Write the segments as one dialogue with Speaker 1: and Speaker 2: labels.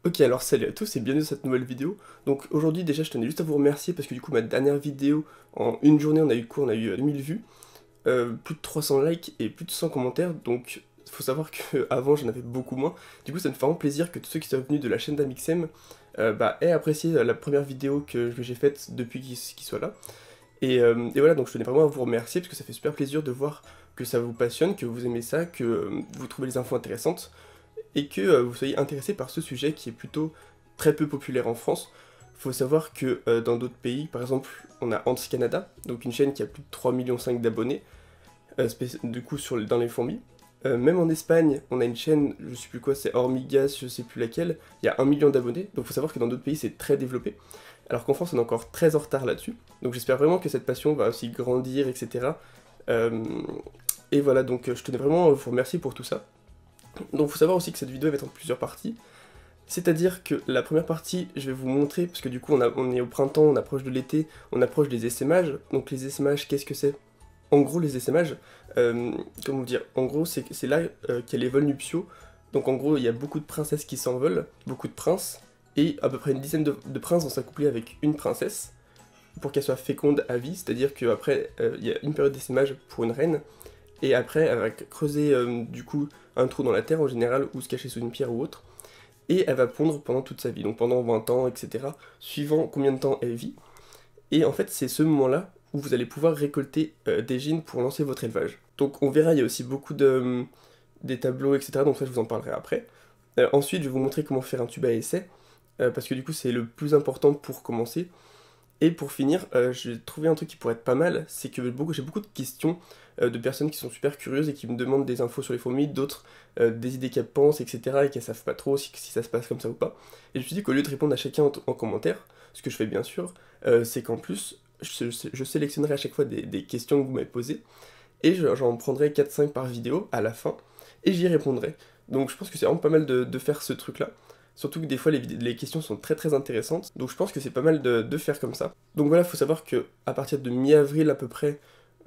Speaker 1: Ok, alors salut à tous et bienvenue dans cette nouvelle vidéo. Donc aujourd'hui déjà je tenais juste à vous remercier parce que du coup ma dernière vidéo, en une journée on a eu quoi? On a eu 1000 vues, plus de 300 likes et plus de 100 commentaires, donc faut savoir que avant j'en avais beaucoup moins. Du coup ça me fait vraiment plaisir que tous ceux qui sont venus de la chaîne d'Amixem aient apprécié la première vidéo que j'ai faite depuis qu'ils soient là. Et voilà, donc je tenais vraiment à vous remercier parce que ça fait super plaisir de voir que ça vous passionne, que vous aimez ça, que vous trouvez les infos intéressantes et que vous soyez intéressé par ce sujet qui est plutôt très peu populaire en France. Faut savoir que dans d'autres pays, par exemple, on a Ants Canada, donc une chaîne qui a plus de 3,5 millions d'abonnés, du coup dans les fourmis. Même en Espagne, on a une chaîne, je sais plus quoi, c'est Hormigas, je sais plus laquelle, il y a 1 million d'abonnés, donc faut savoir que dans d'autres pays c'est très développé, alors qu'en France on est encore très en retard là-dessus. Donc j'espère vraiment que cette passion va aussi grandir, etc. Euh, et voilà, donc je tenais vraiment à vous remercier pour tout ça. Donc il faut savoir aussi que cette vidéo va être en plusieurs parties. C'est-à-dire que la première partie, je vais vous montrer, parce que du coup on est au printemps, on approche de l'été, on approche des essaimages. Donc les essaimages, qu'est-ce que c'est? En gros les essaimages, comment vous dire, en gros c'est là qu'il y a les vols nuptiaux. Donc en gros il y a beaucoup de princesses qui s'envolent, beaucoup de princes, et à peu près une dizaine de princes vont s'accoupler avec une princesse, pour qu'elle soit féconde à vie, c'est-à-dire qu'après il y a une période d'essaimage pour une reine, et après elle va creuser du coup un trou dans la terre en général, ou se cacher sous une pierre ou autre, et elle va pondre pendant toute sa vie, donc pendant 20 ans, etc., suivant combien de temps elle vit. Et en fait, c'est ce moment-là où vous allez pouvoir récolter des gènes pour lancer votre élevage. Donc on verra, il y a aussi beaucoup des tableaux, etc., donc ça je vous en parlerai après. Ensuite, je vais vous montrer comment faire un tube à essai, parce que du coup c'est le plus important pour commencer. Et pour finir, j'ai trouvé un truc qui pourrait être pas mal, c'est que j'ai beaucoup de questions de personnes qui sont super curieuses et qui me demandent des infos sur les fourmis, d'autres des idées qu'elles pensent, etc. et qu'elles savent pas trop si ça se passe comme ça ou pas. Et je me suis dit qu'au lieu de répondre à chacun en commentaire, ce que je fais bien sûr, c'est qu'en plus, je sélectionnerai à chaque fois des questions que vous m'avez posées, et j'en prendrai 4-5 par vidéo à la fin, et j'y répondrai. Donc je pense que c'est vraiment pas mal de faire ce truc-là. Surtout que des fois les questions sont très très intéressantes, donc je pense que c'est pas mal de faire comme ça. Donc voilà, faut savoir que à partir de mi-avril à peu près,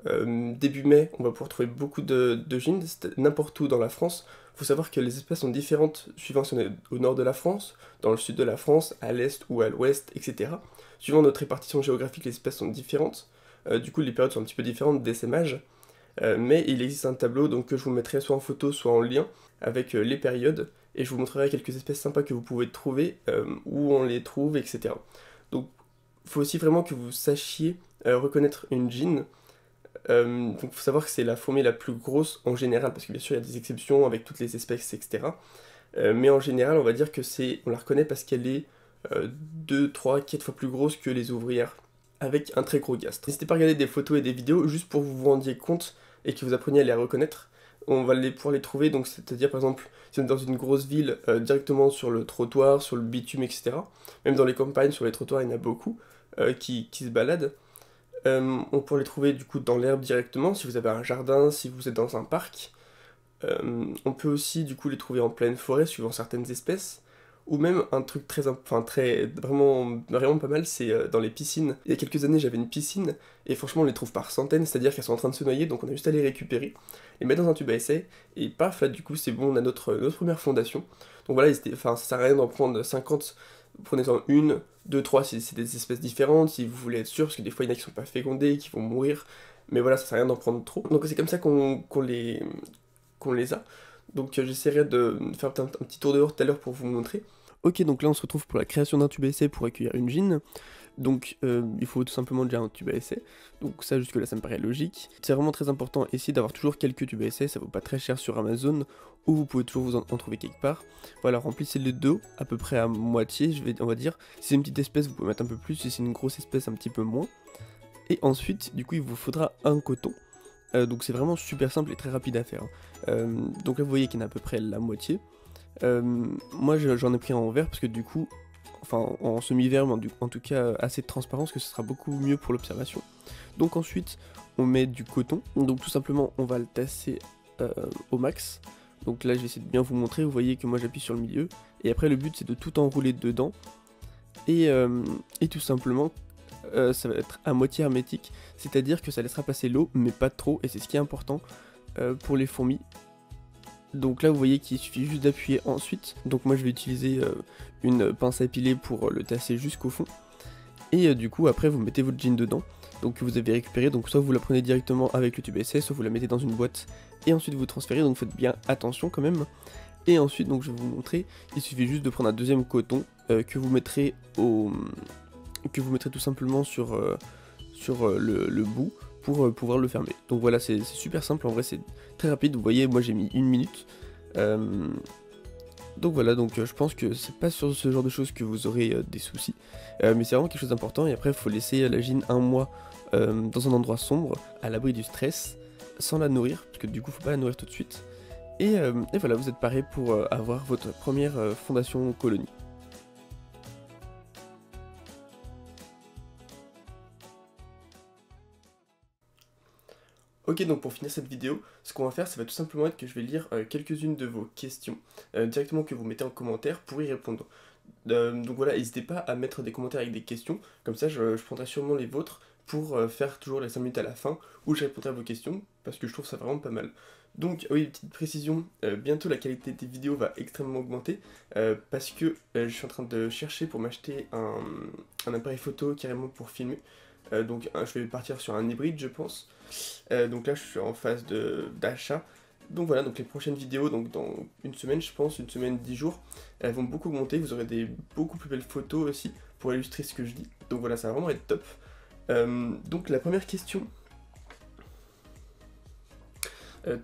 Speaker 1: début mai, on va pouvoir trouver beaucoup de gîtes, n'importe où dans la France. Faut savoir que les espèces sont différentes suivant si on est au nord de la France, dans le sud de la France, à l'est ou à l'ouest, etc. Suivant notre répartition géographique, les espèces sont différentes. Du coup, les périodes sont un petit peu différentes d'essaimage. Mais il existe un tableau donc, que je vous mettrai soit en photo, soit en lien, avec les périodes, et je vous montrerai quelques espèces sympas que vous pouvez trouver, où on les trouve, etc. Donc il faut aussi vraiment que vous sachiez reconnaître une gine. Donc il faut savoir que c'est la fourmi la plus grosse en général, parce que bien sûr il y a des exceptions avec toutes les espèces, etc. Mais en général on va dire que on la reconnaît parce qu'elle est 2, 3, 4 fois plus grosse que les ouvrières, avec un très gros gastre. N'hésitez pas à regarder des photos et des vidéos juste pour que vous vous rendiez compte et que vous appreniez à les reconnaître. On va pouvoir les trouver, donc c'est-à-dire par exemple, si on est dans une grosse ville, directement sur le trottoir, sur le bitume, etc. Même dans les campagnes, sur les trottoirs, il y en a beaucoup qui se baladent. On pourrait les trouver du coup dans l'herbe directement, si vous avez un jardin, si vous êtes dans un parc. On peut aussi du coup les trouver en pleine forêt, suivant certaines espèces. Ou même un truc vraiment pas mal, c'est dans les piscines. Il y a quelques années, j'avais une piscine, et franchement, on les trouve par centaines, c'est-à-dire qu'elles sont en train de se noyer, donc on a juste à les récupérer, les mettre dans un tube à essai, et paf, là, du coup, c'est bon, on a notre première fondation. Donc voilà, ça sert à rien d'en prendre 50, prenez-en une, deux, trois, si c'est des espèces différentes, si vous voulez être sûr, parce que des fois, il y en a qui sont pas fécondés, qui vont mourir, mais voilà, ça sert à rien d'en prendre trop. Donc c'est comme ça qu'on les a. Donc j'essaierai de faire un petit tour dehors tout à l'heure pour vous montrer. Ok, donc là on se retrouve pour la création d'un tube à essai pour accueillir une gine. Donc il faut tout simplement déjà un tube à essai. Donc ça jusque là ça me paraît logique. C'est vraiment très important ici d'avoir toujours quelques tubes à essai, ça vaut pas très cher sur Amazon, ou vous pouvez toujours en trouver quelque part. Voilà, remplissez le dos à peu près à moitié, on va dire. Si c'est une petite espèce vous pouvez mettre un peu plus, si c'est une grosse espèce un petit peu moins. Et ensuite du coup il vous faudra un coton. Donc c'est vraiment super simple et très rapide à faire. Donc là vous voyez qu'il y en a à peu près la moitié. Moi j'en ai pris un en vert parce que du coup, enfin en semi-vert, mais en tout cas assez de transparence, que ce sera beaucoup mieux pour l'observation. Donc ensuite on met du coton, donc tout simplement on va le tasser au max. Donc là je vais essayer de bien vous montrer, vous voyez que moi j'appuie sur le milieu, et après le but c'est de tout enrouler dedans, et tout simplement ça va être à moitié hermétique, c'est-à-dire que ça laissera passer l'eau mais pas trop, et c'est ce qui est important pour les fourmis. Donc là vous voyez qu'il suffit juste d'appuyer ensuite, donc moi je vais utiliser une pince à épiler pour le tasser jusqu'au fond, et du coup après vous mettez votre jean dedans, donc que vous avez récupéré, donc soit vous la prenez directement avec le tube essai, soit vous la mettez dans une boîte, et ensuite vous transférez, donc faites bien attention quand même. Et ensuite donc je vais vous montrer, il suffit juste de prendre un deuxième coton que vous mettrez tout simplement sur, le bout, pour pouvoir le fermer. Donc voilà, c'est super simple, en vrai c'est très rapide, vous voyez, moi j'ai mis 1 minute. Donc voilà, donc je pense que c'est pas sur ce genre de choses que vous aurez des soucis, mais c'est vraiment quelque chose d'important, et après il faut laisser la gine un mois dans un endroit sombre, à l'abri du stress, sans la nourrir, parce que du coup faut pas la nourrir tout de suite, et voilà, vous êtes paré pour avoir votre première fondation colonie. Ok, donc pour finir cette vidéo, ce qu'on va faire, ça va tout simplement être que je vais lire quelques-unes de vos questions directement que vous mettez en commentaire pour y répondre. Donc voilà, n'hésitez pas à mettre des commentaires avec des questions, comme ça je prendrai sûrement les vôtres pour faire toujours les 5 minutes à la fin où je répondrai à vos questions, parce que je trouve ça vraiment pas mal. Donc oui, petite précision, bientôt la qualité des vidéos va extrêmement augmenter, parce que je suis en train de chercher pour m'acheter un appareil photo carrément pour filmer. Donc je vais partir sur un hybride je pense. Donc là je suis en phase d'achat. Donc voilà, donc les prochaines vidéos, donc dans une semaine je pense, une semaine, 10 jours, elles vont beaucoup augmenter, vous aurez des beaucoup plus belles photos aussi pour illustrer ce que je dis. Donc voilà, ça va vraiment être top. Donc la première question.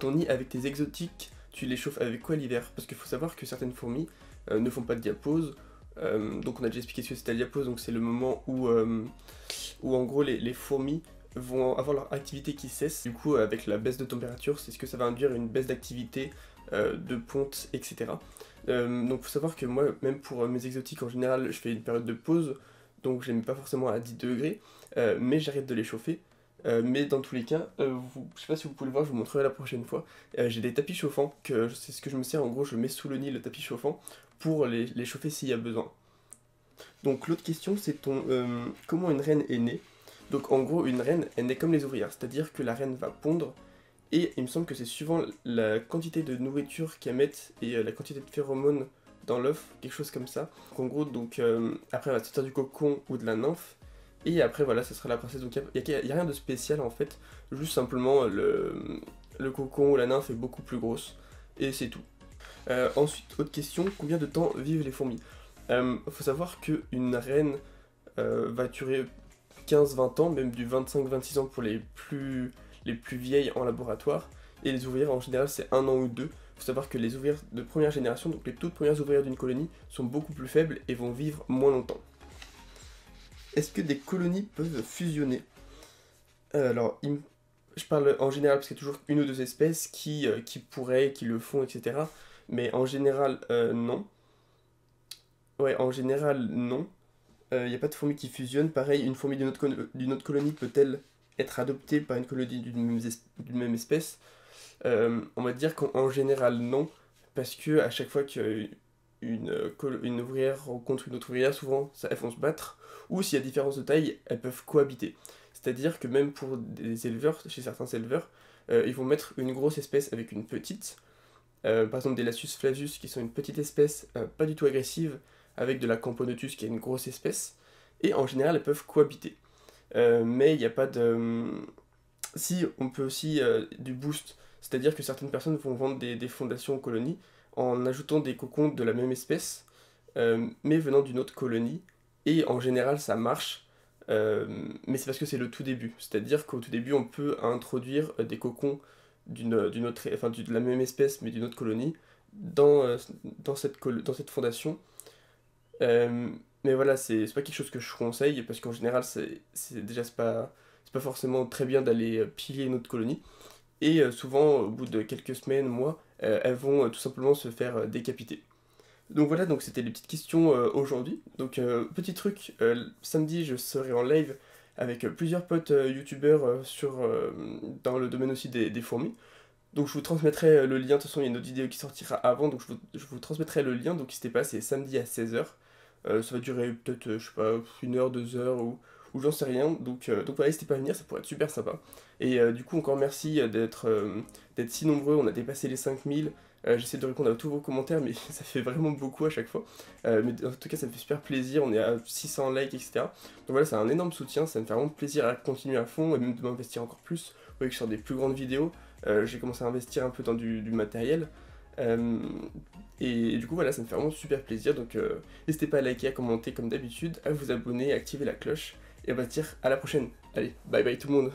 Speaker 1: Ton nid avec tes exotiques, tu les chauffes avec quoi l'hiver? Parce qu'il faut savoir que certaines fourmis ne font pas de diapause. Donc on a déjà expliqué ce que c'est la diapause, donc c'est le moment où en gros les fourmis vont avoir leur activité qui cesse. Du coup avec la baisse de température, c'est ce que ça va induire une baisse d'activité, de ponte, etc. Donc faut savoir que moi, même pour mes exotiques en général, je fais une période de pause, donc je les mets pas forcément à 10 degrés, mais j'arrête de les chauffer. Mais dans tous les cas, je sais pas si vous pouvez le voir, je vous montrerai la prochaine fois. J'ai des tapis chauffants, c'est ce que je me sers, en gros je mets sous le nid le tapis chauffant pour les chauffer s'il y a besoin. Donc l'autre question c'est comment une reine est née. Donc en gros une reine elle naît comme les ouvrières, c'est-à-dire que la reine va pondre, et il me semble que c'est suivant la quantité de nourriture qu'elles mettent et la quantité de phéromones dans l'œuf, quelque chose comme ça. Donc en gros, donc, après elle va sortir du cocon ou de la nymphe, et après voilà, ça sera la princesse. Donc il n'y a rien de spécial en fait, juste simplement le cocon ou la nymphe est beaucoup plus grosse, et c'est tout. Ensuite, autre question, combien de temps vivent les fourmis? Faut savoir qu'une reine va durer 15-20 ans, même du 25-26 ans pour les plus vieilles en laboratoire, et les ouvrières en général c'est 1 an ou 2. Faut savoir que les ouvrières de première génération, donc les toutes premières ouvrières d'une colonie, sont beaucoup plus faibles et vont vivre moins longtemps. Est-ce que des colonies peuvent fusionner? Alors, je parle en général parce qu'il y a toujours une ou deux espèces qui pourraient, qui le font, etc. Mais en général, non. Ouais, en général, non. Il n'y a pas de fourmi qui fusionne. Pareil, une fourmi d'une autre colonie peut-elle être adoptée par une colonie d'une même espèce? On va dire qu'en général, non. Parce que à chaque fois qu'une une ouvrière rencontre une autre ouvrière, souvent elles vont se battre. Ou s'il y a différence de taille, elles peuvent cohabiter. C'est-à-dire que même pour des éleveurs, chez certains éleveurs, ils vont mettre une grosse espèce avec une petite. Par exemple des Lasius flavius qui sont une petite espèce pas du tout agressive, avec de la Camponotus qui est une grosse espèce, et en général elles peuvent cohabiter. Mais il n'y a pas de... Si, on peut aussi du boost, c'est-à-dire que certaines personnes vont vendre des fondations aux colonies en ajoutant des cocons de la même espèce, mais venant d'une autre colonie, et en général ça marche, mais c'est parce que c'est le tout début, c'est-à-dire qu'au tout début on peut introduire des cocons d'une autre, enfin de la même espèce mais d'une autre colonie dans cette fondation. Euh, mais voilà, c'est pas quelque chose que je conseille parce qu'en général, c'est pas forcément très bien d'aller piller une autre colonie. Et souvent, au bout de quelques semaines, mois, elles vont tout simplement se faire décapiter. Donc voilà, donc c'était les petites questions aujourd'hui. Donc petit truc, samedi je serai en live avec plusieurs potes youtubeurs dans le domaine aussi des fourmis. Donc je vous transmettrai le lien, de toute façon il y a une autre vidéo qui sortira avant, donc je vous transmettrai le lien, donc n'hésitez pas, c'est samedi à 16 h. Ça va durer peut-être, je sais pas, 1 heure, 2 heures, ou j'en sais rien, donc voilà, n'hésitez pas à venir, ça pourrait être super sympa. Et du coup encore merci d'être si nombreux, on a dépassé les 5000, J'essaie de répondre à tous vos commentaires, mais ça fait vraiment beaucoup à chaque fois. Mais en tout cas, ça me fait super plaisir, on est à 600 likes, etc. Donc voilà, c'est un énorme soutien, ça me fait vraiment plaisir à continuer à fond et même de m'investir encore plus. Vous voyez que je sors des plus grandes vidéos, j'ai commencé à investir un peu dans du matériel. Et du coup voilà, ça me fait vraiment super plaisir, donc n'hésitez pas à liker, à commenter comme d'habitude, à vous abonner, à activer la cloche, et on va se dire à la prochaine. Allez, bye bye tout le monde.